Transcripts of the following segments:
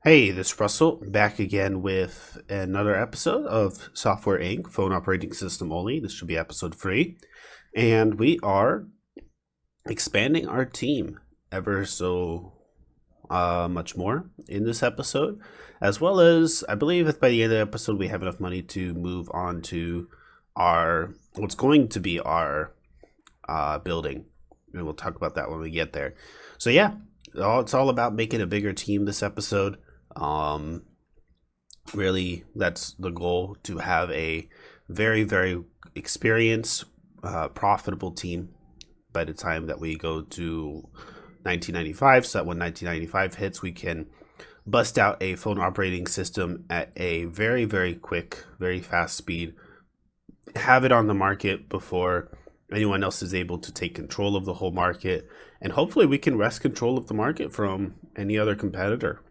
Hey, this is Russell back again with another episode of Software Inc. Phone operating system only. This should be episode 3. And we are expanding our team ever so much more in this episode, as well as I believe that by the end of the episode we have enough money to move on to our what's going to be our building. And we'll talk about that when we get there. So yeah, it's all about making a bigger team this episode. Um, Really, that's the goal, to have a very, very experienced, profitable team by the time that we go to 1995. So that when 1995 hits, we can bust out a phone operating system at a very, very quick, very fast speed, have it on the market before anyone else is able to take control of the whole market, and hopefully we can wrest control of the market from any other competitor.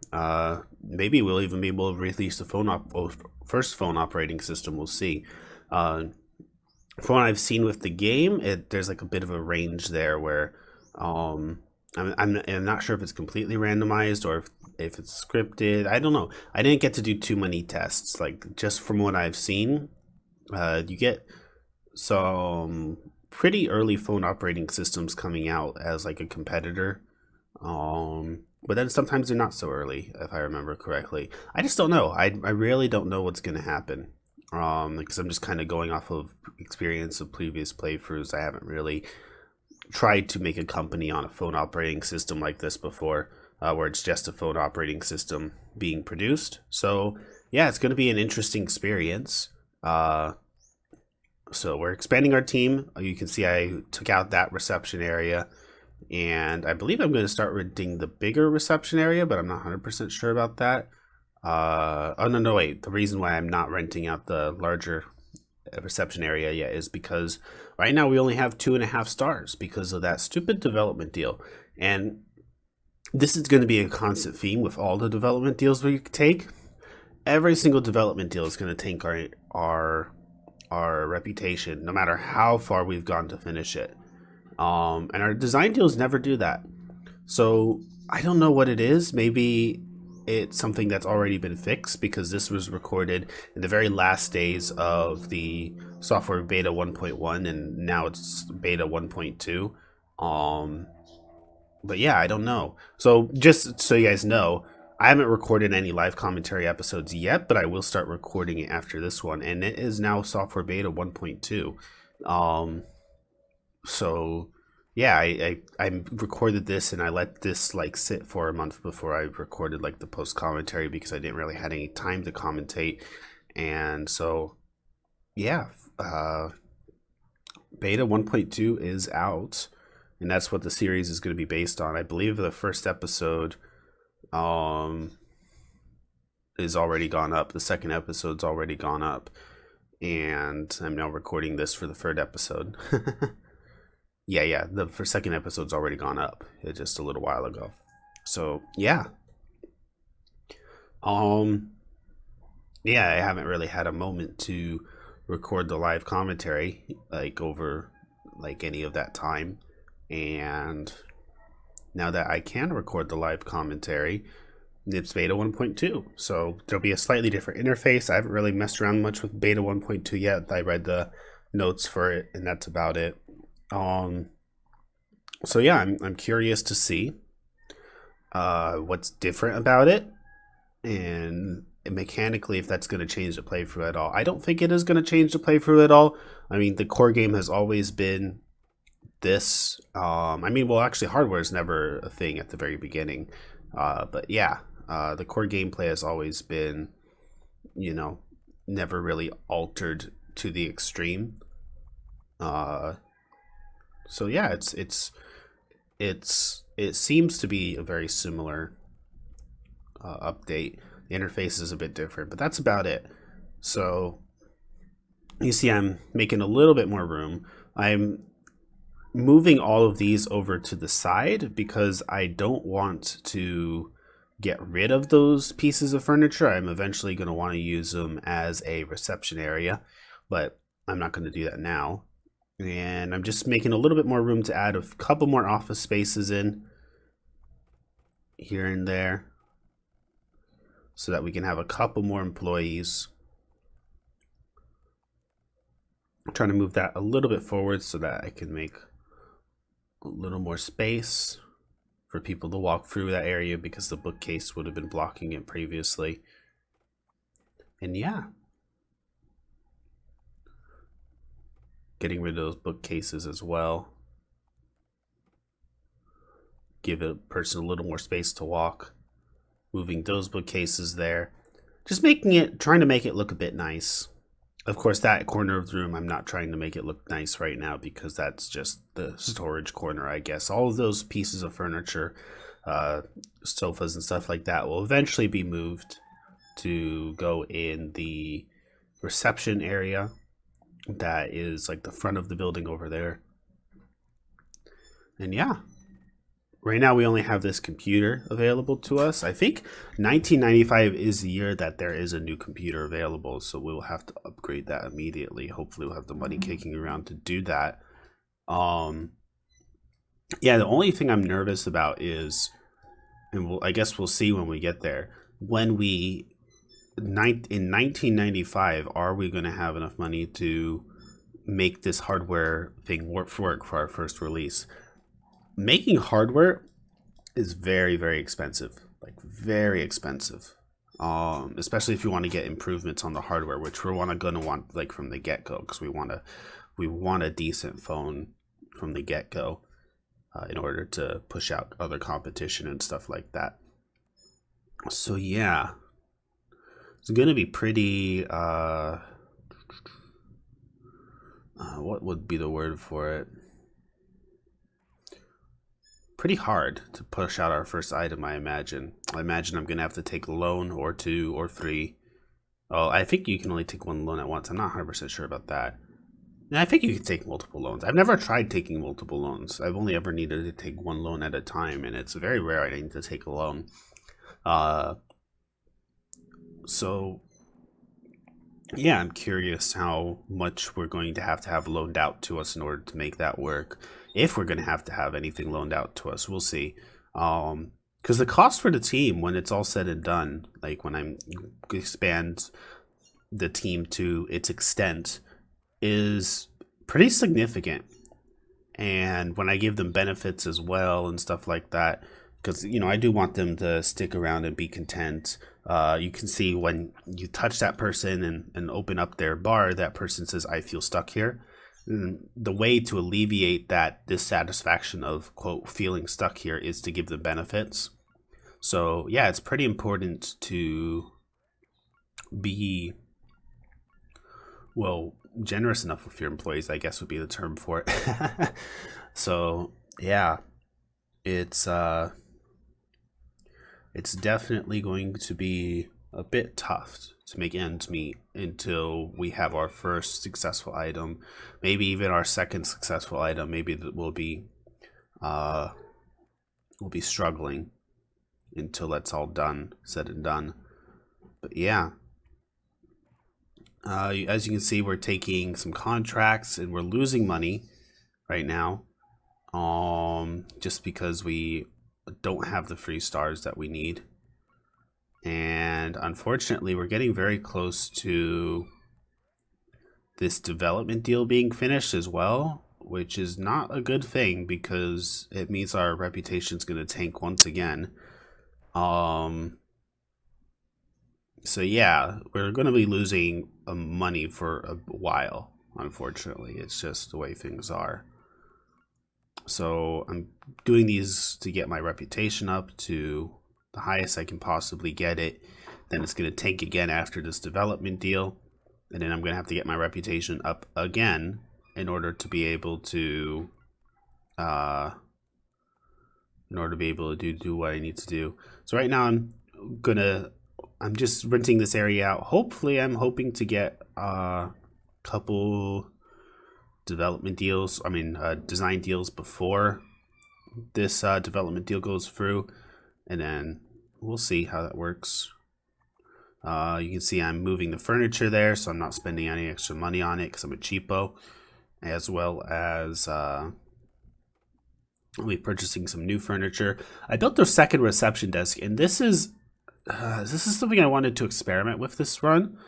Maybe we'll even be able to release the first phone operating system. We'll see. From what I've seen with the game, there's like a bit of a range there where I'm not sure if it's completely randomized or if it's scripted. I don't know. I didn't get to do too many tests. Like, just from what I've seen, you get some pretty early phone operating systems coming out as like a competitor. But then sometimes they're not so early, if I remember correctly. I just don't know. I really don't know what's going to happen. Because I'm just kind of going off of experience of previous playthroughs. I haven't really tried to make a company on a phone operating system like this before, where it's just a phone operating system being produced. So yeah, it's going to be an interesting experience. So we're expanding our team. You can see I took out that reception area, and I believe I'm going to start renting the bigger reception area, but I'm not 100% sure about that. Oh, no, wait. The reason why I'm not renting out the larger reception area yet is because right now we only have 2.5 stars because of that stupid development deal. And this is going to be a constant theme with all the development deals we take. Every single development deal is going to tank our reputation, no matter how far we've gone to finish it. And our design deals never do that. So I don't know what it is. Maybe it's something that's already been fixed, because this was recorded in the very last days of the software beta 1.1, and now it's beta 1.2. But yeah, I don't know. So just so you guys know, I haven't recorded any live commentary episodes yet, but I will start recording it after this one, and it is now software beta 1.2. So yeah, I recorded this, and I let this like sit for a month before I recorded like the post commentary, because I didn't really have any time to commentate. And so yeah, beta 1.2 is out, and that's what the series is going to be based on. I believe the first episode is already gone up. The second episode's already gone up, and I'm now recording this for the third episode. Yeah, the second episode's already gone up. It's just a little while ago. So yeah, yeah, I haven't really had a moment to record the live commentary like over like any of that time, and now that I can record the live commentary, it's beta 1.2. So there'll be a slightly different interface. I haven't really messed around much with beta 1.2 yet. I read the notes for it, and that's about it. So yeah, I'm curious to see what's different about it, and mechanically if that's going to change the playthrough at all. I don't think it is going to change the playthrough at all. I mean, the core game has always been this. I mean, well, actually, hardware is never a thing at the very beginning. But yeah, the core gameplay has always been, never really altered to the extreme. So yeah, it seems to be a very similar update. The interface is a bit different, but that's about it. So you see, I'm making a little bit more room. I'm moving all of these over to the side because I don't want to get rid of those pieces of furniture. I'm eventually going to want to use them as a reception area, but I'm not going to do that now. And I'm just making a little bit more room to add a couple more office spaces in here and there. so that we can have a couple more employees. I'm trying to move that a little bit forward so that I can make a little more space for people to walk through that area, because the bookcase would have been blocking it previously. And yeah, getting rid of those bookcases as well. Give a person a little more space to walk. Moving those bookcases there. Just trying to make it look a bit nice. Of course, that corner of the room, I'm not trying to make it look nice right now because that's just the storage corner, I guess. All of those pieces of furniture, sofas and stuff like that will eventually be moved to go in the reception area. That is like the front of the building over there. And yeah, right now we only have this computer available to us. I think 1995 is the year that there is a new computer available, so we'll have to upgrade that immediately. Hopefully we'll have the money kicking around to do that. Yeah, the only thing I'm nervous about is, and I guess we'll see when we get there, in 1995, are we going to have enough money to make this hardware thing work for our first release? Making hardware is very, very expensive, like very expensive. Especially if you want to get improvements on the hardware, which we're gonna want like from the get-go, because we want a decent phone from the get-go in order to push out other competition and stuff like that. So yeah, it's gonna be pretty what would be the word for it? Pretty hard to push out our first item, I imagine. I imagine I'm going to have to take a loan or 2 or 3. Oh, I think you can only take 1 loan at once. I'm not 100% sure about that. And I think you can take multiple loans. I've never tried taking multiple loans. I've only ever needed to take 1 loan at a time, and it's very rare I need to take a loan. So, yeah, I'm curious how much we're going to have loaned out to us in order to make that work. If we're going to have anything loaned out to us, we'll see. Because the cost for the team, when it's all said and done, like when I expand the team to its extent, is pretty significant. And when I give them benefits as well and stuff like that, because I do want them to stick around and be content. You can see when you touch that person and open up their bar, that person says, "I feel stuck here." And the way to alleviate that dissatisfaction of, quote, feeling stuck here is to give them benefits. So yeah, it's pretty important to be, well, generous enough with your employees, I guess would be the term for it. So yeah, it's definitely going to be a bit tough to make ends meet until we have our first successful item, maybe even our second successful item. Maybe we'll be struggling until that's all said and done. But yeah, as you can see, we're taking some contracts and we're losing money right now, just because we don't have the free stars that we need. And unfortunately, we're getting very close to this development deal being finished as well, which is not a good thing because it means our reputation is going to tank once again. So yeah, we're going to be losing money for a while. Unfortunately, it's just the way things are. So I'm doing these to get my reputation up to the highest I can possibly get it. Then it's going to tank again after this development deal, and then I'm going to have to get my reputation up again in order to be able to do what I need to do. So right now I'm just renting this area out. Hopefully I'm hoping to get a couple development deals, design deals before this development deal goes through, and then we'll see how that works. You can see I'm moving the furniture there, so I'm not spending any extra money on it because I'm a cheapo, as well as I'll be purchasing some new furniture. I built their second reception desk, and this is this is something I wanted to experiment with this run,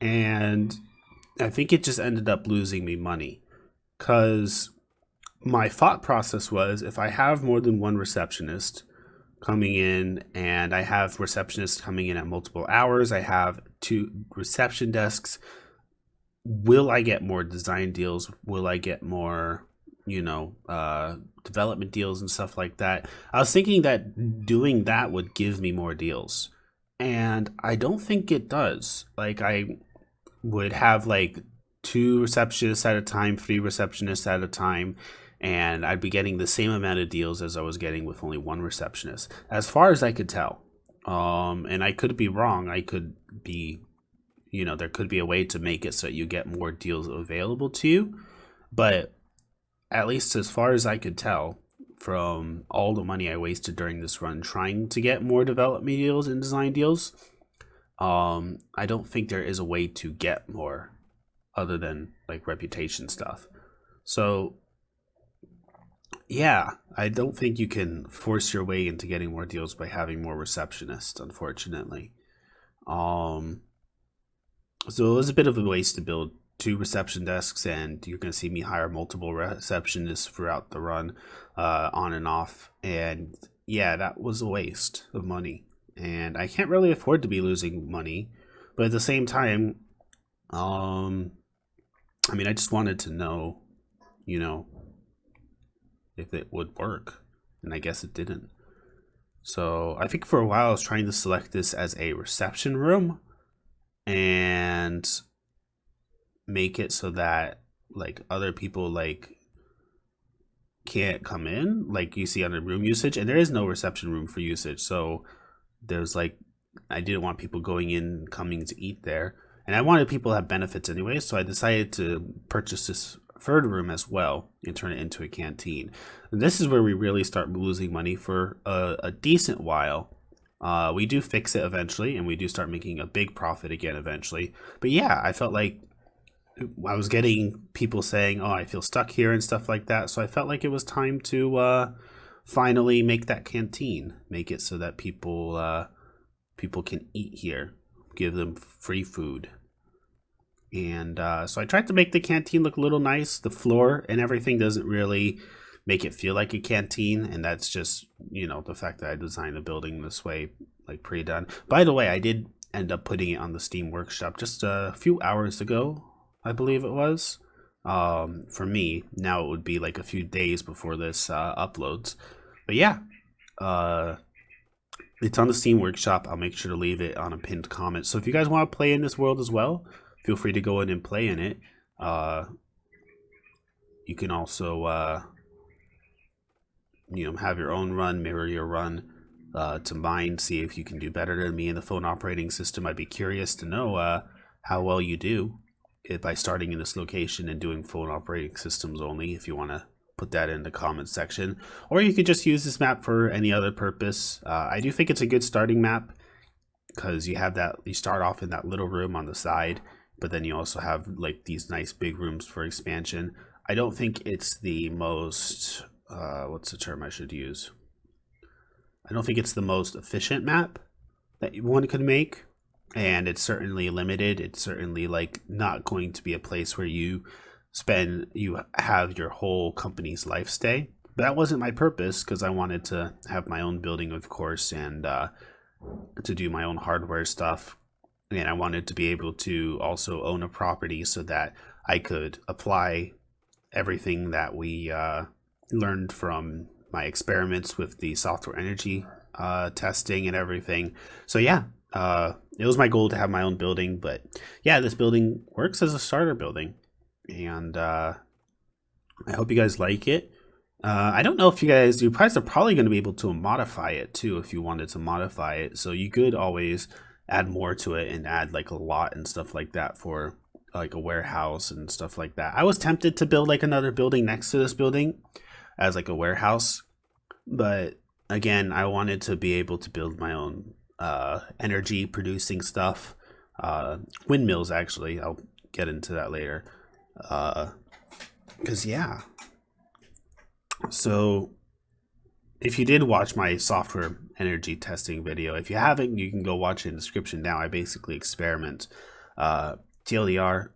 and I think it just ended up losing me money because my thought process was if I have more than one receptionist coming in and I have receptionists coming in at multiple hours, I have two reception desks, will I get more design deals? Will I get more, development deals and stuff like that? I was thinking that doing that would give me more deals. And I don't think it does. Like, I would have like two receptionists at a time, three receptionists at a time, and I'd be getting the same amount of deals as I was getting with only one receptionist, as far as I could tell. And I could be wrong. I could be, there could be a way to make it so you get more deals available to you. But at least as far as I could tell, from all the money I wasted during this run trying to get more development deals and design deals, I don't think there is a way to get more other than like reputation stuff. So yeah, I don't think you can force your way into getting more deals by having more receptionists, unfortunately. Um, so it was a bit of a waste to build two reception desks, and you're going to see me hire multiple receptionists throughout the run, on and off. And yeah, that was a waste of money. And I can't really afford to be losing money. But at the same time, I just wanted to know, you know, if it would work. And I guess it didn't. So I think for a while I was trying to select this as a reception room and make it so that like other people like can't come in like you see under room usage, and there is no reception room for usage. So there's like, I didn't want people going in coming to eat there, and I wanted people to have benefits anyway, so I decided to purchase this third room as well and turn it into a canteen. And this is where we really start losing money for a decent while. We do fix it eventually, and we do start making a big profit again eventually. But yeah, I felt like I was getting people saying, "Oh, I feel stuck here" and stuff like that. So I felt like it was time to finally make that canteen, make it so that people can eat here, give them free food. And so I tried to make the canteen look a little nice. The floor and everything doesn't really make it feel like a canteen, and that's just the fact that I designed the building this way, like pre-done. By the way, I did end up putting it on the Steam Workshop just a few hours ago, I believe it was. For me, now it would be like a few days before this uploads. But yeah, uh, it's on the Steam Workshop. I'll make sure to leave it on a pinned comment. So if you guys want to play in this world as well, feel free to go in and play in it. You can also, have your own run, mirror your run to mine, see if you can do better than me in the phone operating system. I'd be curious to know how well you do by starting in this location and doing phone operating systems only, if you want to put that in the comments section. Or you could just use this map for any other purpose. I do think it's a good starting map because you start off in that little room on the side, but then you also have like these nice big rooms for expansion. I don't think it's the most, what's the term I should use? I don't think it's the most efficient map that one could make, and it's certainly limited. It's certainly like not going to be a place where you have your whole company's life stay. But that wasn't my purpose, because I wanted to have my own building, of course, and to do my own hardware stuff. And I wanted to be able to also own a property so that I could apply everything that we learned from my experiments with the software energy testing and everything. So yeah, it was my goal to have my own building. But yeah, this building works as a starter building, and I hope you guys like it. I don't know if you guys are probably going to be able to modify it too if you wanted to modify it. So you could always add more to it and add like a lot and stuff like that for like a warehouse and stuff like that. I was tempted to build like another building next to this building as like a warehouse, but again, I wanted to be able to build my own energy producing stuff, windmills actually. I'll get into that later, because so if you did watch my software energy testing video. If you haven't, you can go watch it in the description now. I basically experiment. TLDR,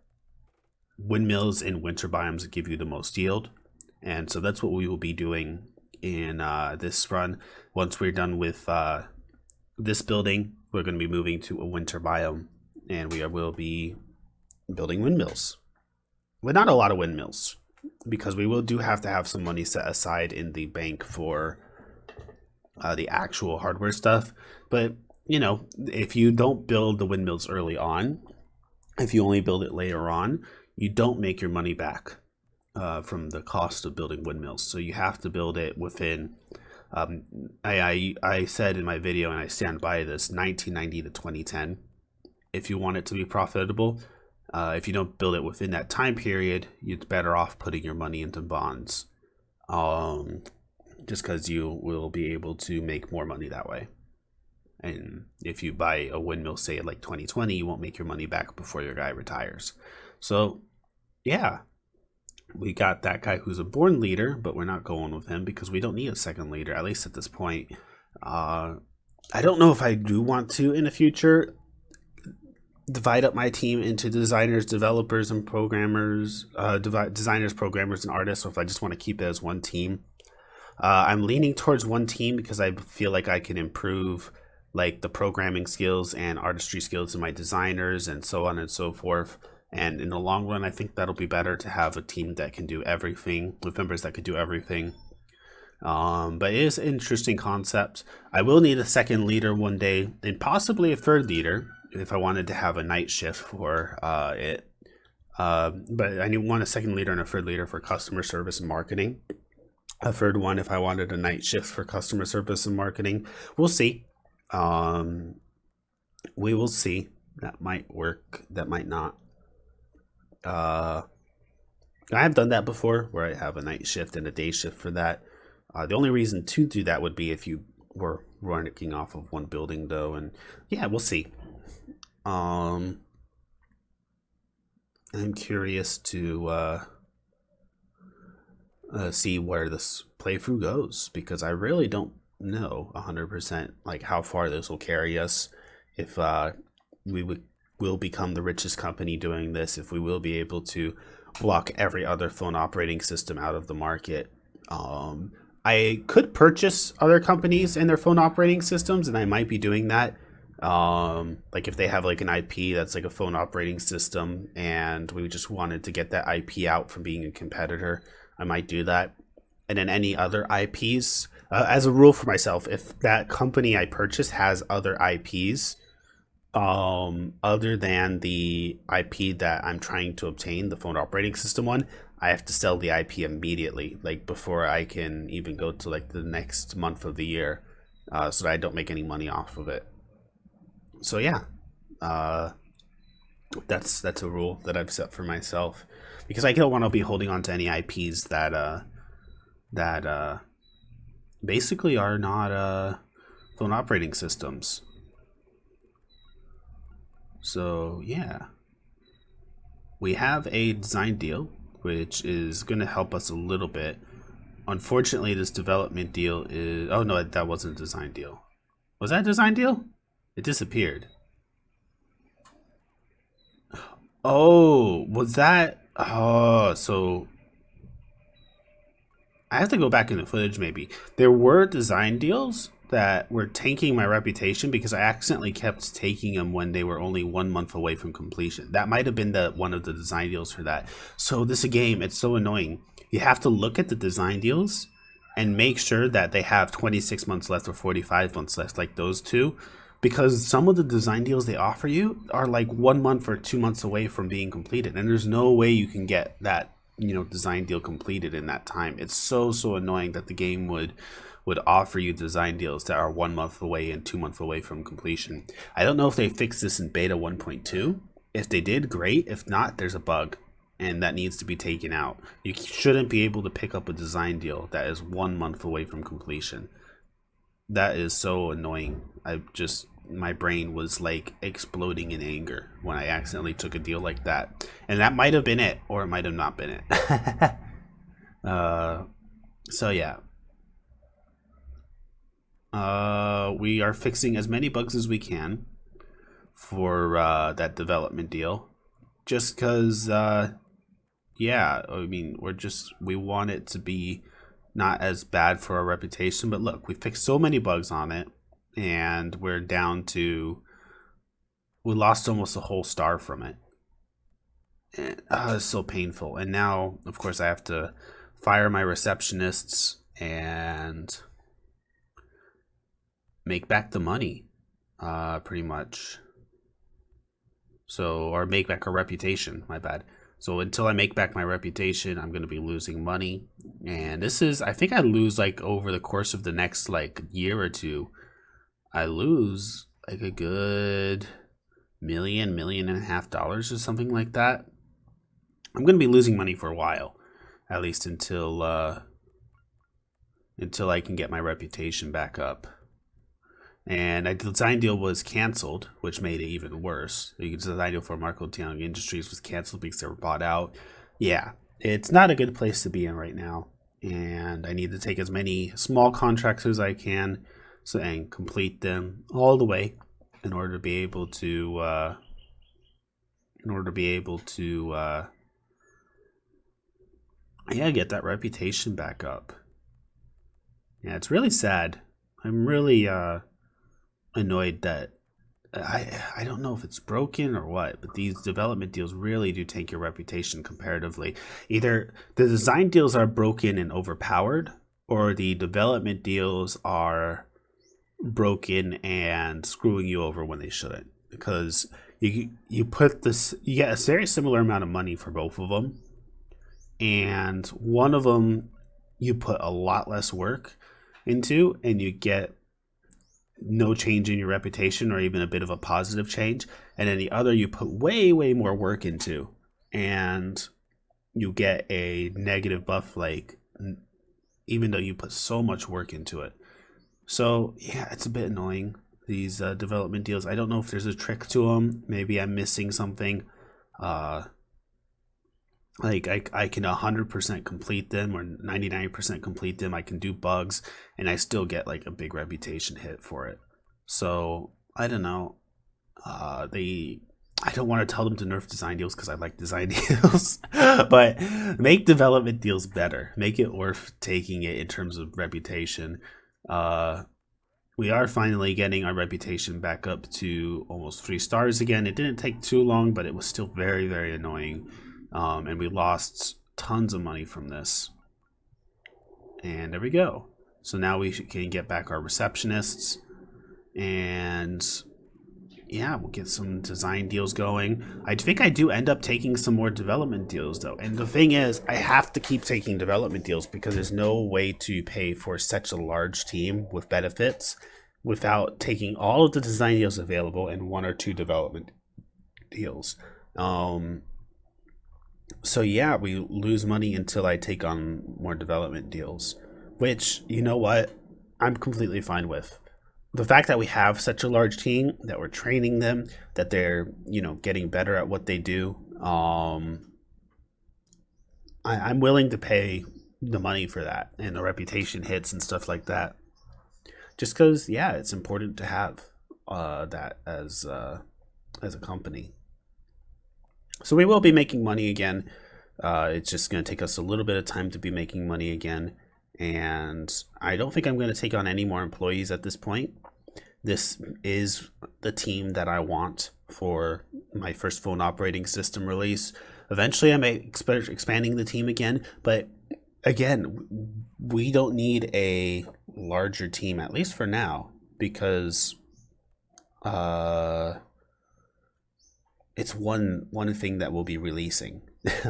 windmills in winter biomes give you the most yield. And so that's what we will be doing in this run. Once we're done with this building, we're going to be moving to a winter biome, and we will be building windmills. But not a lot of windmills, because we will have to have some money set aside in the bank for the actual hardware stuff. But, you know, if you don't build the windmills early on, if you only build it later on, you don't make your money back from the cost of building windmills. So you have to build it within, I said in my video, and I stand by this, 1990 to 2010. If you want it to be profitable, if you don't build it within that time period, you're better off putting your money into bonds, just because you will be able to make more money that way. And if you buy a windmill, say like 2020, you won't make your money back before your guy retires. So yeah, we got that guy who's a born leader, but we're not going with him because we don't need a second leader, at least at this point. I don't know if I do want to in the future divide up my team into designers, developers, and programmers, designers, programmers, and artists, or if I just want to keep it as one team. I'm leaning towards one team because I feel like I can improve like the programming skills and artistry skills of my designers and so on and so forth. And in the long run, I think that'll be better to have a team that can do everything, with members that could do everything. But it is an interesting concept. I will need a second leader one day, and possibly a third leader if I wanted to have a night shift for it. But I want a second leader and a third leader for customer service and marketing. A third one if I wanted a night shift for customer service and marketing. We'll see. We will see. That might work. That might not. I have done that before, where I have a night shift and a day shift for that. The only reason to do that would be if you were running off of one building, though. And yeah, we'll see. I'm curious to see where this playthrough goes, because I really don't know 100% like how far this will carry us. If will become the richest company doing this, if we will be able to block every other phone operating system out of the market. I could purchase other companies and their phone operating systems, and I might be doing that. Like if they have like an IP that's like a phone operating system and we just wanted to get that IP out from being a competitor, I might do that. And then any other IPs, as a rule for myself, if that company I purchase has other IPs, other than the IP that I'm trying to obtain, the phone operating system one, I have to sell the IP immediately, like before I can even go to like the next month of the year, so that I don't make any money off of it. So yeah, that's a rule that I've set for myself, because I don't want to be holding on to any IPs that basically are not phone operating systems. So yeah, we have a design deal, which is going to help us a little bit. Unfortunately, this development deal is... Oh no, that wasn't a design deal. Was that a design deal? It disappeared. Oh, was that... Oh, so... I have to go back in the footage maybe. There were design deals that were tanking my reputation because I accidentally kept taking them when they were only 1 month away from completion. That might have been one of the design deals for that. So this game, it's so annoying. You have to look at the design deals and make sure that they have 26 months left or 45 months left, like those two. Because some of the design deals they offer you are like 1 month or 2 months away from being completed. And there's no way you can get that, design deal completed in that time. It's so annoying that the game would offer you design deals that are 1 month away and 2 months away from completion. I don't know if they fixed this in beta 1.2. If they did, great. If not, there's a bug and that needs to be taken out. You shouldn't be able to pick up a design deal that is 1 month away from completion. That is so annoying. My brain was like exploding in anger when I accidentally took a deal like that. And that might have been it, or it might have not been it. So yeah. we are fixing as many bugs as we can for that development deal. Just because, yeah, I mean, we want it to be not as bad for our reputation. But look, we fixed so many bugs on it, and we're down to, we lost almost a whole star from it. And, it's so painful. And now, of course, I have to fire my receptionists and make back the money, pretty much. So, or make back our reputation, my bad. So until I make back my reputation, I'm going to be losing money. And this is, I think I lose like over the course of the next like year or two, I lose like a good million and a half dollars or something like that. I'm going to be losing money for a while, at least until I can get my reputation back up. And a design deal was canceled, which made it even worse. The design deal for Marco Tiang Industries was canceled because they were bought out. Yeah, it's not a good place to be in right now. And I need to take as many small contracts as I can and complete them all the way in order to be able to get that reputation back up. Yeah, it's really sad. I'm really annoyed that I don't know if it's broken or what, but these development deals really do take your reputation comparatively. Either the design deals are broken and overpowered, or the development deals are broken and screwing you over when they shouldn't. Because you get a very similar amount of money for both of them, and one of them you put a lot less work into, and you get no change in your reputation or even a bit of a positive change. And then the other you put way more work into, and you get a negative buff, like, even though you put so much work into it. So yeah, it's a bit annoying, these development deals. I don't know if there's a trick to them. Maybe I'm missing something. Like I can 100% complete them or 99% complete them. I can do bugs and I still get like a big reputation hit for it. So I don't know. I don't want to tell them to nerf design deals because I like design deals, but make development deals better. Make it worth taking it in terms of reputation. We are finally getting our reputation back up to almost 3 stars again. It didn't take too long, but it was still very annoying. And we lost tons of money from this. And there we go. So now we can get back our receptionists. And yeah, we'll get some design deals going. I think I do end up taking some more development deals, though. And the thing is, I have to keep taking development deals because there's no way to pay for such a large team with benefits without taking all of the design deals available and 1 or 2 development deals. So yeah, we lose money until I take on more development deals, which, you know what, I'm completely fine with. The fact that we have such a large team, that we're training them, that they're, getting better at what they do, I'm willing to pay the money for that and the reputation hits and stuff like that. Just because, yeah, it's important to have that as a company. So we will be making money again. It's just going to take us a little bit of time to be making money again. And I don't think I'm going to take on any more employees at this point. This is the team that I want for my first phone operating system release. Eventually, I may expect expanding the team again. But again, we don't need a larger team, at least for now, because it's one thing that we'll be releasing.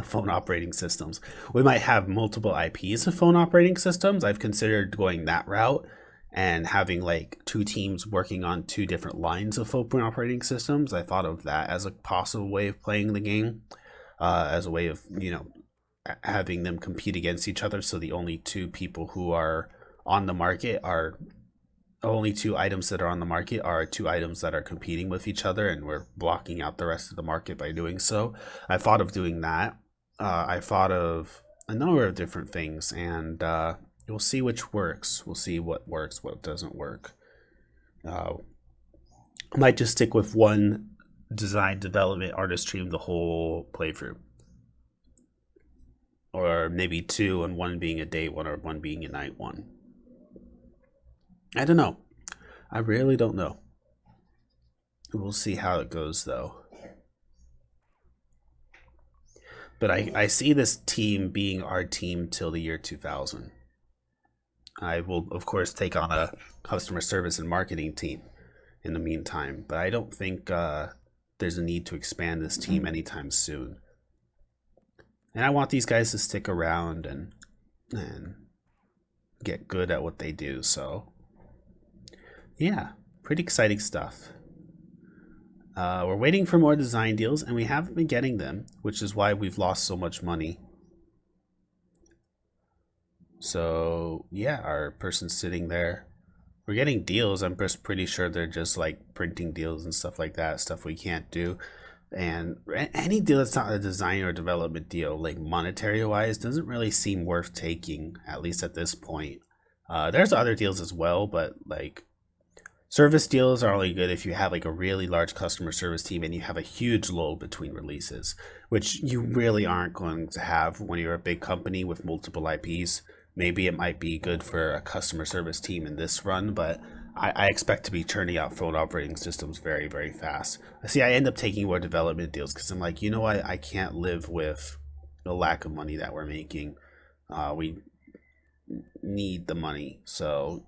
Phone operating systems. We might have multiple IPs of phone operating systems. I've considered going that route and having like 2 teams working on 2 different lines of phone operating systems. I thought of that as a possible way of playing the game, as a way of, having them compete against each other. So the only 2 people who are on the market are only 2 items that are on the market are 2 items that are competing with each other, and we're blocking out the rest of the market by doing so. I thought of doing that. I thought of a number of different things, and we'll see which works. We'll see what works, what doesn't work. Uh, I might just stick with one design development artist stream the whole playthrough, or maybe two, and one being a day one or one being a night one. I don't know. I really don't know. We'll see how it goes, though. But I see this team being our team till the year 2000. I will, of course, take on a customer service and marketing team in the meantime, but I don't think there's a need to expand this team anytime soon. And I want these guys to stick around and get good at what they do. So, yeah, pretty exciting stuff. We're waiting for more design deals, and we haven't been getting them, which is why we've lost so much money. So, yeah, our person's sitting there. We're getting deals. I'm just pretty sure they're just like printing deals and stuff like that, stuff we can't do. And any deal that's not a design or development deal, like monetary wise, doesn't really seem worth taking, at least at this point. There's other deals as well, but like service deals are only good if you have like a really large customer service team and you have a huge lull between releases, which you really aren't going to have when you're a big company with multiple IPs. Maybe it might be good for a customer service team in this run, but I expect to be churning out phone operating systems very, very fast. See, I end up taking more development deals because I'm like, you know what? I can't live with the lack of money that we're making. We need the money. So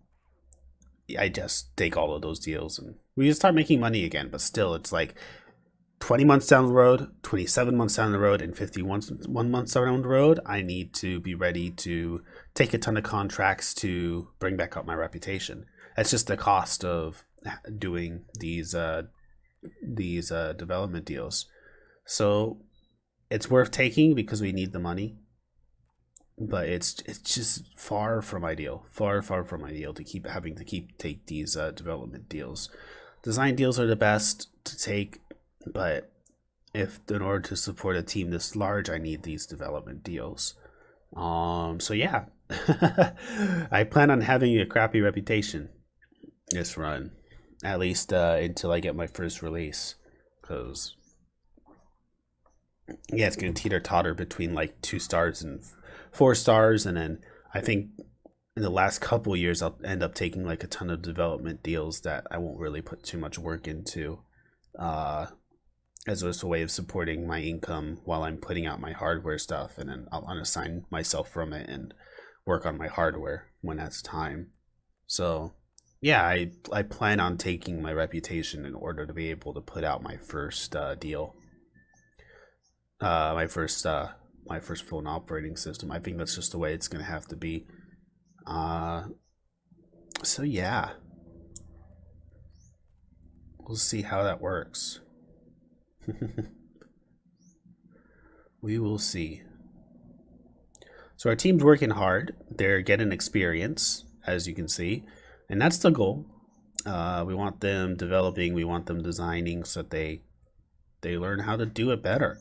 I just take all of those deals and we just start making money again. But still, it's like 20 months down the road, 27 months down the road, and 51 months down the road, I need to be ready to take a ton of contracts to bring back up my reputation. That's just the cost of doing these development deals. So it's worth taking because we need the money, but it's just far from ideal, far from ideal to keep having to take these development deals. Design deals are the best to take, but if in order to support a team this large, I need these development deals. So yeah, I plan on having a crappy reputation this run, at least until I get my first release, because yeah, it's gonna teeter totter between like 2 stars and 4 stars, and then I think in the last couple years I'll end up taking like a ton of development deals that I won't really put too much work into, as just a way of supporting my income while I'm putting out my hardware stuff, and then I'll unassign myself from it and work on my hardware when that's time. So yeah, I plan on taking my reputation in order to be able to put out my first deal, my first phone operating system. I think that's just the way it's gonna have to be. So yeah, we'll see how that works. We will see. So our team's working hard. They're getting experience, as you can see, and that's the goal. We want them developing. We want them designing so that they learn how to do it better.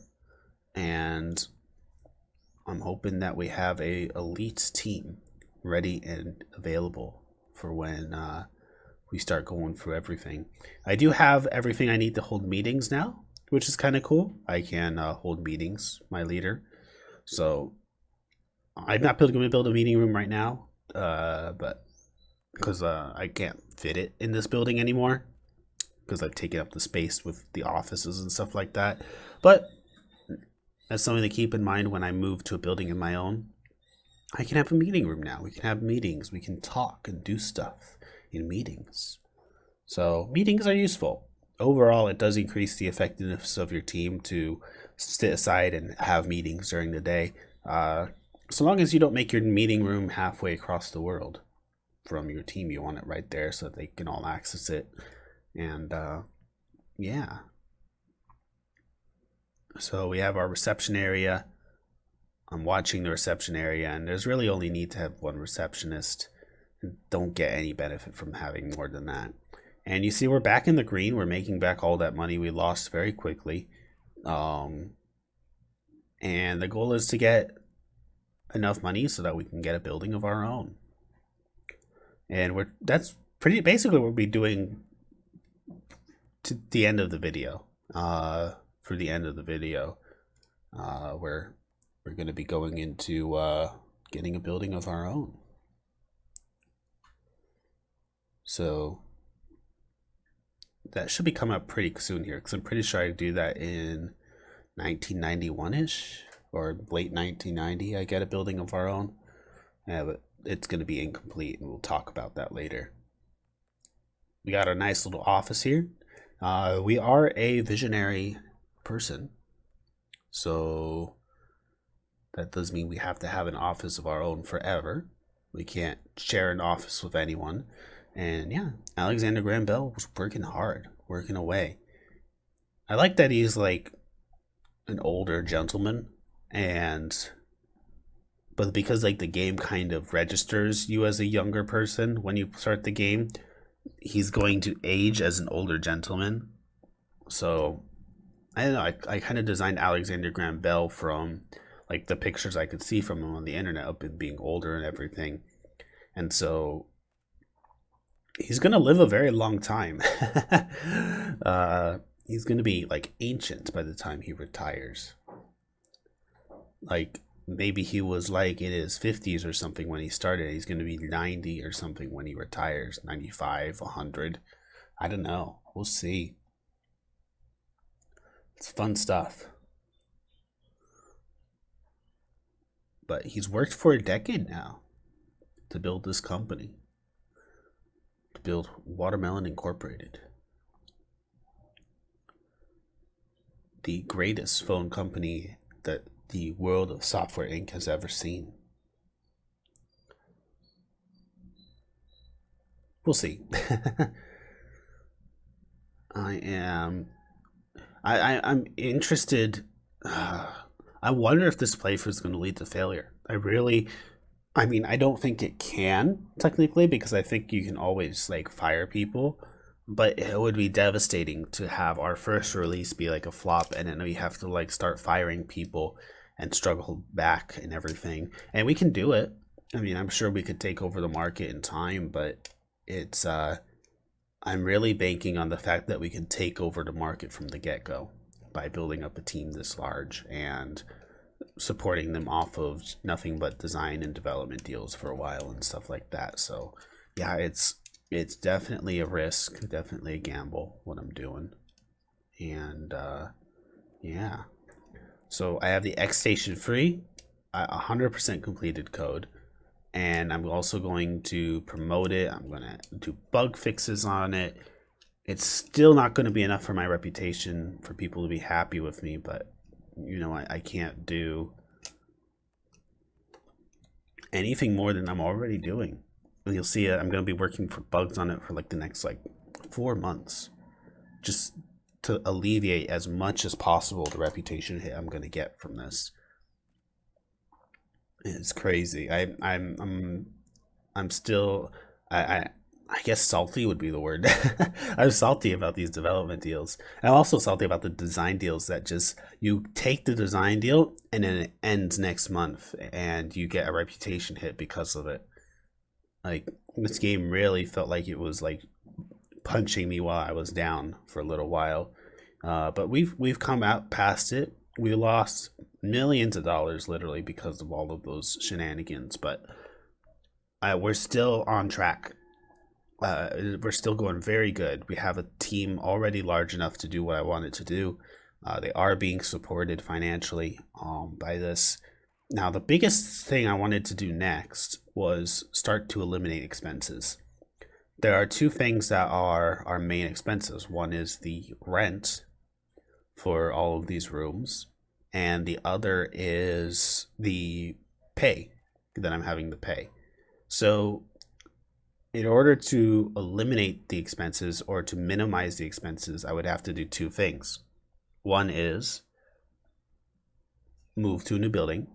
And I'm hoping that we have a elite team ready and available for when we start going through everything. I do have everything I need to hold meetings now, which is kind of cool. I can hold meetings, my leader. So I'm not going to build a meeting room right now, but because I can't fit it in this building anymore, because I've taken up the space with the offices and stuff like that. But that's something to keep in mind when I move to a building of my own. I can have a meeting room now. We can have meetings. We can talk and do stuff in meetings. So meetings are useful. Overall, it does increase the effectiveness of your team to sit aside and have meetings during the day. So long as you don't make your meeting room halfway across the world from your team, you want it right there so that they can all access it. And yeah. So we have our reception area. I'm watching the reception area, and there's really only need to have one receptionist. Don't get any benefit from having more than that. And you see we're back in the green. We're making back all that money we lost very quickly. And the goal is to get enough money so that we can get a building of our own. And that's pretty basically what we'll be doing to the end of the video. For the end of the video, where we're going to be going into getting a building of our own. So that should be coming up pretty soon here, because I'm pretty sure I do that in 1991-ish or late 1990. I get a building of our own. Yeah, but it's going to be incomplete, and we'll talk about that later. We got our nice little office here. We are a visionary person, so that does mean we have to have an office of our own forever. We can't share an office with anyone. And yeah, Alexander Graham Bell was working hard, working away. I like that he's like an older gentleman, but because like the game kind of registers you as a younger person when you start the game, he's going to age as an older gentleman. So I don't know, I kind of designed Alexander Graham Bell from like the pictures I could see from him on the internet of him being older and everything. And so he's going to live a very long time. He's going to be like ancient by the time he retires. Like maybe he was like in his 50s or something when he started. He's going to be 90 or something when he retires. 95, 100. I don't know. We'll see. It's fun stuff. But he's worked for a decade now to build this company. To build Watermelon Incorporated. The greatest phone company that the world of Software Inc. has ever seen. We'll see. I'm interested. I wonder if this playthrough is going to lead to failure. I mean, I don't think it can technically, because I think you can always like fire people, but it would be devastating to have our first release be like a flop, and then we have to like start firing people and struggle back and everything. And we can do it. I mean, I'm sure we could take over the market in time, but it's I'm really banking on the fact that we can take over the market from the get-go by building up a team this large and supporting them off of nothing but design and development deals for a while and stuff like that. So yeah, it's definitely a risk, definitely a gamble what I'm doing. And yeah, so I have the X Station free, 100% completed code, and I'm also going to promote it. I'm going to do bug fixes on it. It's still not going to be enough for my reputation for people to be happy with me, but you know, I can't do anything more than I'm already doing. And you'll see I'm going to be working for bugs on it for like the next like 4 months, just to alleviate as much as possible the reputation hit I'm going to get from this. It's crazy. I'm still I guess salty would be the word. I'm salty about these development deals. I'm also salty about the design deals that just, you take the design deal and then it ends next month and you get a reputation hit because of it. Like, this game really felt like it was like punching me while I was down for a little while. But we've come out past it. We lost millions of dollars literally because of all of those shenanigans, but we're still on track. We're still going very good. We have a team already large enough to do what I wanted to do. They are being supported financially by this. Now, the biggest thing I wanted to do next was start to eliminate expenses. There are two things that are our main expenses. One is the rent for all of these rooms, and the other is the pay that I'm having to pay. So in order to eliminate the expenses or to minimize the expenses, I would have to do two things. One is move to a new building,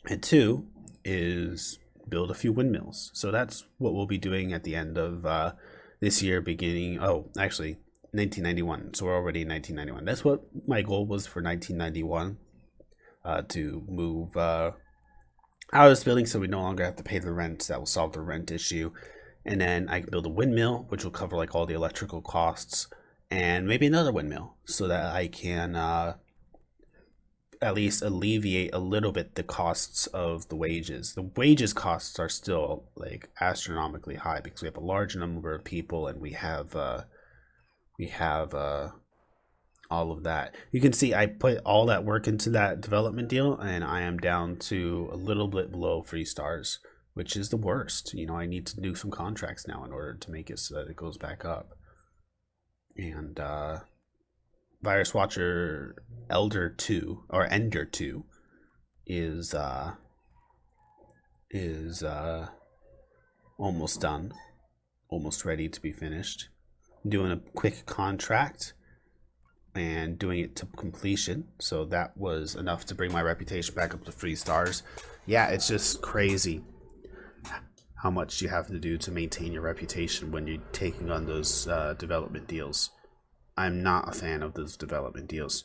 and two is build a few windmills. So that's what we'll be doing at the end of this year, beginning, 1991. So we're already in 1991. That's what my goal was for 1991, to move out of this building so we no longer have to pay the rent. That will solve the rent issue. And then I can build a windmill, which will cover like all the electrical costs. and maybe another windmill so that I can at least alleviate a little bit the costs of the wages. The wages costs are still like astronomically high because we have a large number of people and we have all of that. You can see I put all that work into that development deal and I am down to a little bit below 3 stars, which is the worst. You know, I need to do some contracts now in order to make it so that it goes back up. And Virus Watcher Elder 2 or Ender 2 is almost done, almost ready to be finished. I'm doing a quick contract and doing it to completion, so that was enough to bring my reputation back up to 3 stars. Yeah, it's just crazy how much you have to do to maintain your reputation when you're taking on those development deals. I'm not a fan of those development deals.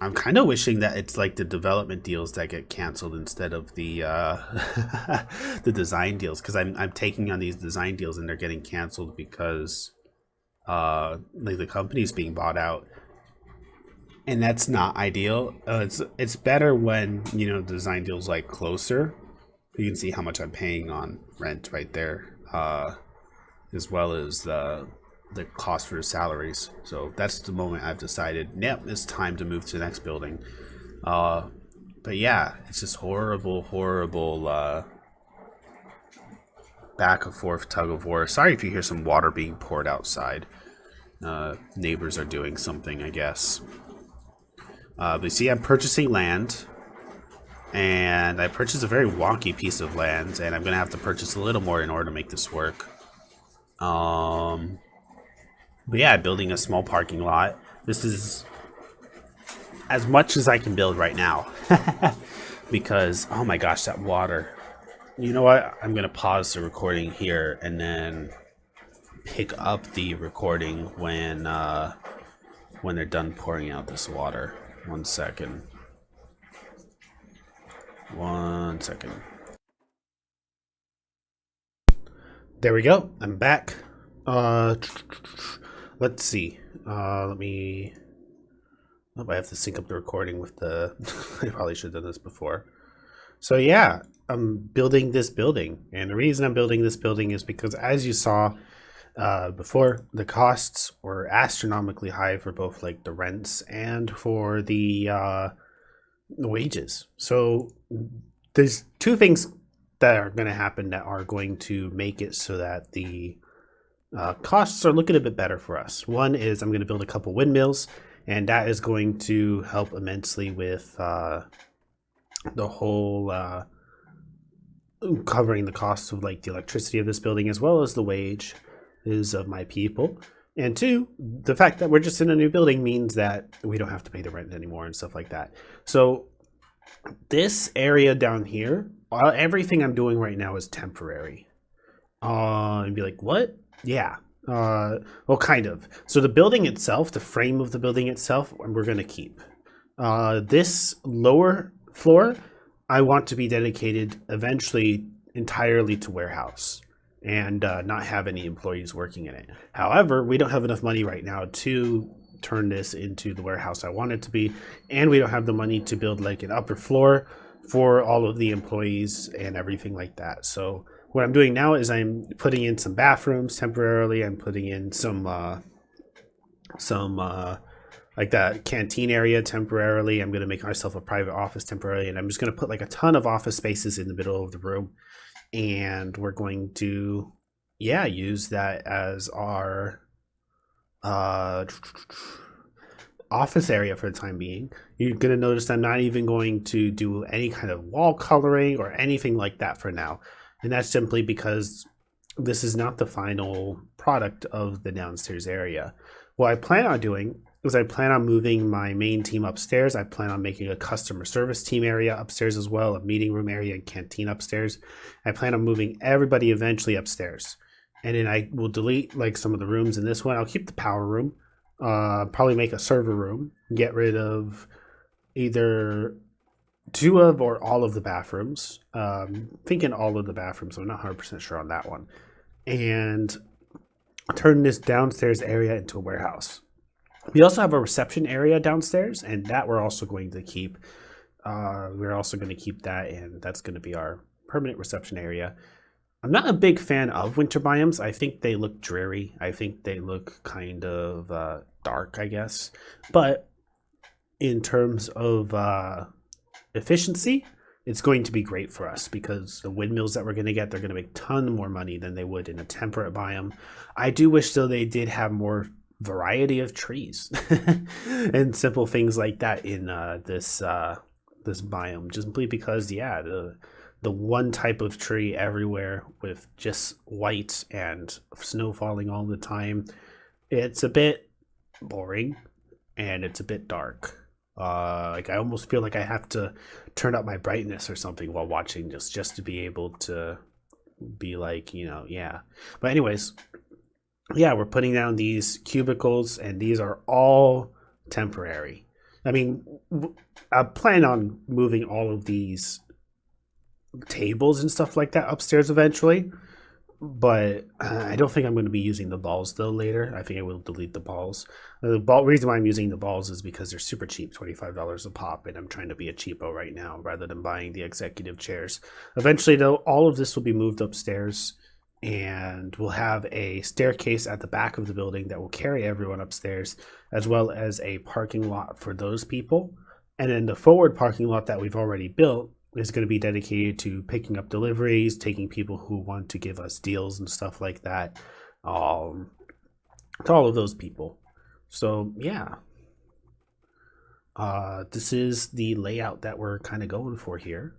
I'm kind of wishing that it's like the development deals that get canceled instead of the the design deals, because I'm taking on these design deals and they're getting canceled because like the company's being bought out, and that's not ideal. It's better when, you know, design deals like closer. You can see how much I'm paying on rent right there, as well as the cost for the salaries. So that's the moment I've decided, yep, it's time to move to the next building. But yeah, it's just horrible back and forth tug of war. Sorry if you hear some water being poured outside. Neighbors are doing something, I guess. But see, I'm purchasing land, and I purchased a very wonky piece of land, and I'm gonna have to purchase a little more in order to make this work. But yeah, building a small parking lot. This is as much as I can build right now. Because, oh my gosh, that water. You know what? I'm going to pause the recording here and then pick up the recording when they're done pouring out this water. 1 second. 1 second. There we go. I'm back. Let's see. Let me. Oh, I have to sync up the recording with the. I probably should have done this before. So yeah, I'm building this building, and the reason I'm building this building is because, as you saw before, the costs were astronomically high for both like the rents and for the wages. So there's 2 things that are going to happen that are going to make it so that the costs are looking a bit better for us. One is I'm going to build a couple windmills, and that is going to help immensely with the whole covering the costs of like the electricity of this building, as well as the wages of my people. And 2, the fact that we're just in a new building means that we don't have to pay the rent anymore and stuff like that. So this area down here, everything I'm doing right now is temporary. And be like, what? Yeah. Well, kind of. So the building itself, the frame of the building itself, we're going to keep. This lower floor, I want to be dedicated eventually entirely to warehouse and not have any employees working in it. However, we don't have enough money right now to turn this into the warehouse I want it to be, and we don't have the money to build like an upper floor for all of the employees and everything like that. So what I'm doing now is I'm putting in some bathrooms temporarily. I'm putting in some like that canteen area temporarily. I'm going to make myself a private office temporarily, and I'm just going to put like a ton of office spaces in the middle of the room, and we're going to use that as our office area for the time being. You're going to notice I'm not even going to do any kind of wall coloring or anything like that for now. And that's simply because this is not the final product of the downstairs area. What I plan on doing is I plan on moving my main team upstairs. I plan on making a customer service team area upstairs as well, a meeting room area and canteen upstairs. I plan on moving everybody eventually upstairs. And then I will delete like some of the rooms in this one. I'll keep the power room, probably make a server room, get rid of either 2 of or all of the bathrooms. Thinking all of the bathrooms. I'm not 100% sure on that one. And turn this downstairs area into a warehouse. We also have a reception area downstairs, and that we're also going to keep. We're also going to keep that, and that's going to be our permanent reception area. I'm not a big fan of winter biomes. I think they look dreary. I think they look kind of dark, I guess. But in terms of efficiency, it's going to be great for us because the windmills that we're going to get, they're going to make a ton more money than they would in a temperate biome. I do wish, though, they did have more variety of trees and simple things like that in this biome, just simply because the one type of tree everywhere with just white and snow falling all the time, it's a bit boring and it's a bit dark. Like I almost feel like I have to turn up my brightness or something while watching this just to be able to be like, yeah. But anyways, yeah, we're putting down these cubicles, and these are all temporary. I mean, I plan on moving all of these tables and stuff like that upstairs eventually, but I don't think I'm going to be using the balls though later. I think I will delete the balls. The reason why I'm using the balls is because they're super cheap, $25 a pop, and I'm trying to be a cheapo right now rather than buying the executive chairs. Eventually, though, all of this will be moved upstairs, and we'll have a staircase at the back of the building that will carry everyone upstairs, as well as a parking lot for those people. And then the forward parking lot that we've already built is going to be dedicated to picking up deliveries, taking people who want to give us deals and stuff like that, to all of those people. So yeah, this is the layout that we're kind of going for here.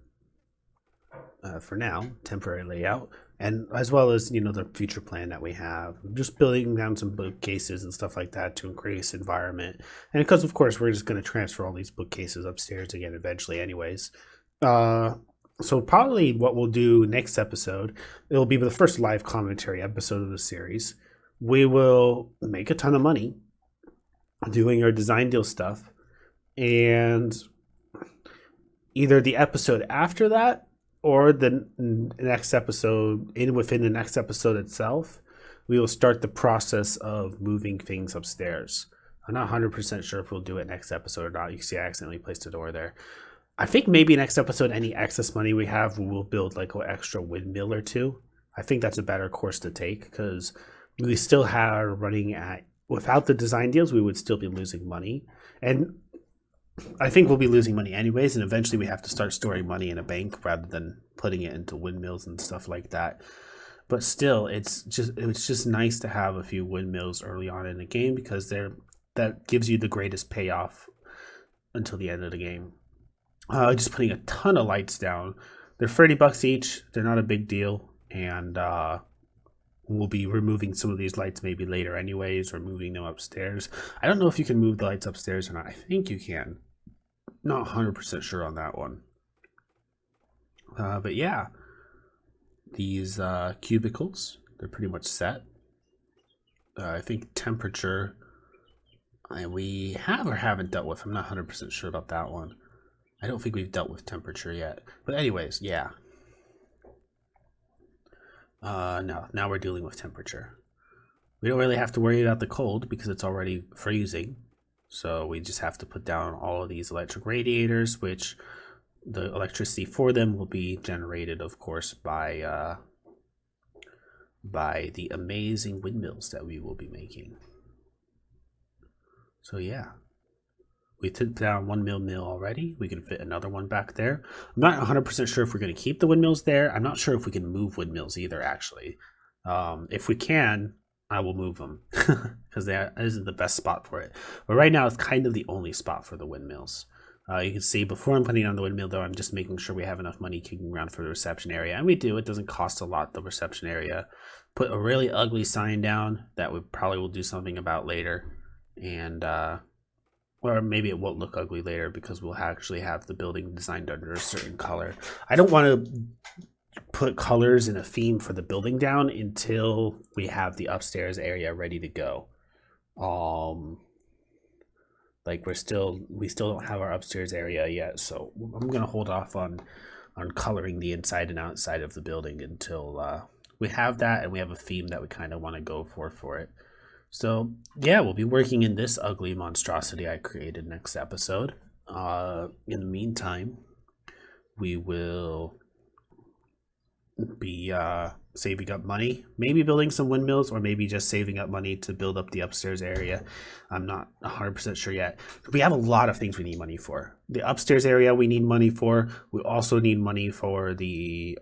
For now, temporary layout, and as well as the future plan that we have, just building down some bookcases and stuff like that to increase environment, and because of course we're just going to transfer all these bookcases upstairs again eventually anyways. So probably what we'll do next episode, it'll be the first live commentary episode of the series. We will make a ton of money doing our design deal stuff, and either the episode after that or the next episode, within the next episode itself, we will start the process of moving things upstairs. I'm not 100% sure if we'll do it next episode or not. You can see I accidentally placed a door there. I think maybe next episode, any excess money we have, we'll build like an extra windmill or two. I think that's a better course to take because we still have running at, without the design deals, we would still be losing money. And I think we'll be losing money anyways, and eventually we have to start storing money in a bank rather than putting it into windmills and stuff like that. But still, it's just nice to have a few windmills early on in the game because that gives you the greatest payoff until the end of the game. Just putting a ton of lights down. They're $30 each. They're not a big deal, and we'll be removing some of these lights maybe later anyways, or moving them upstairs. I don't know if you can move the lights upstairs or not. I think you can. Not 100% sure on that one. But yeah, these cubicles, they're pretty much set. I think temperature, we have or haven't dealt with. I'm not 100% sure about that one. I don't think we've dealt with temperature yet. But anyways, yeah. No, now we're dealing with temperature. We don't really have to worry about the cold because it's already freezing. So we just have to put down all of these electric radiators, which the electricity for them will be generated, of course, by the amazing windmills that we will be making. So yeah. We took down one mill already. We can fit another one back there. I'm not 100% sure if we're going to keep the windmills there. I'm not sure if we can move windmills either, actually. If we can, I will move them because that isn't the best spot for it. But right now, it's kind of the only spot for the windmills. You can see before I'm putting on the windmill, though, I'm just making sure we have enough money kicking around for the reception area. And we do. It doesn't cost a lot, the reception area. Put a really ugly sign down that we probably will do something about later. And, or maybe it won't look ugly later because we'll actually have the building designed under a certain color. I don't want to put colors in a theme for the building down until we have the upstairs area ready to go. Like we still don't have our upstairs area yet, so I'm gonna hold off on coloring the inside and outside of the building until we have that, and we have a theme that we kind of want to go for it. So yeah, we'll be working in this ugly monstrosity I created next episode. In the meantime, we will be saving up money, maybe building some windmills, or maybe just saving up money to build up the upstairs area. I'm not 100% sure yet. We have a lot of things we need money for. The upstairs area we need money for. We also need money for the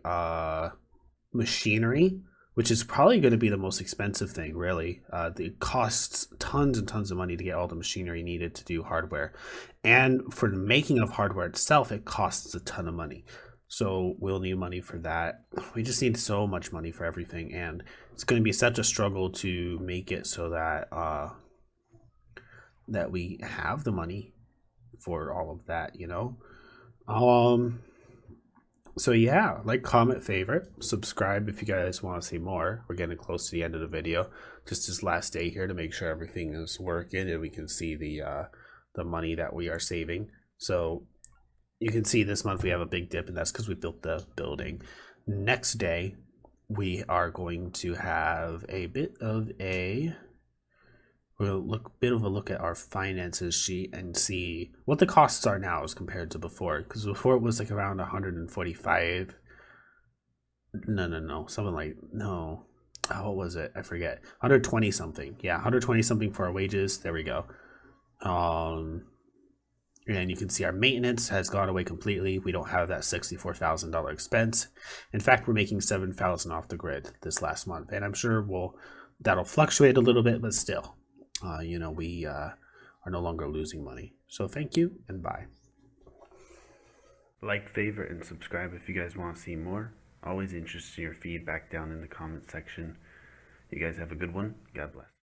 machinery, which is probably going to be the most expensive thing, really. It costs tons and tons of money to get all the machinery needed to do hardware. And for the making of hardware itself, it costs a ton of money. So we'll need money for that. We just need so much money for everything, and it's going to be such a struggle to make it so that that we have the money for all of that, you know. So yeah, like, comment, favorite, subscribe if you guys want to see more. We're getting close to the end of the video. Just this last day here to make sure everything is working and we can see the money that we are saving. So you can see this month we have a big dip, and that's because we built the building. Next day, we are going to have a bit of a look at our finances sheet and see what the costs are now as compared to before. Because before it was like around 145. No, something like no. What was it? I forget. 120 something. Yeah, 120 something for our wages. There we go. And you can see our maintenance has gone away completely. We don't have that $64,000 expense. In fact, we're making $7,000 off the grid this last month, and I'm sure that'll fluctuate a little bit, but still, we are no longer losing money. So thank you and bye. Like, favorite, and subscribe if you guys want to see more. Always interested in your feedback down in the comment section. You guys have a good one. God bless.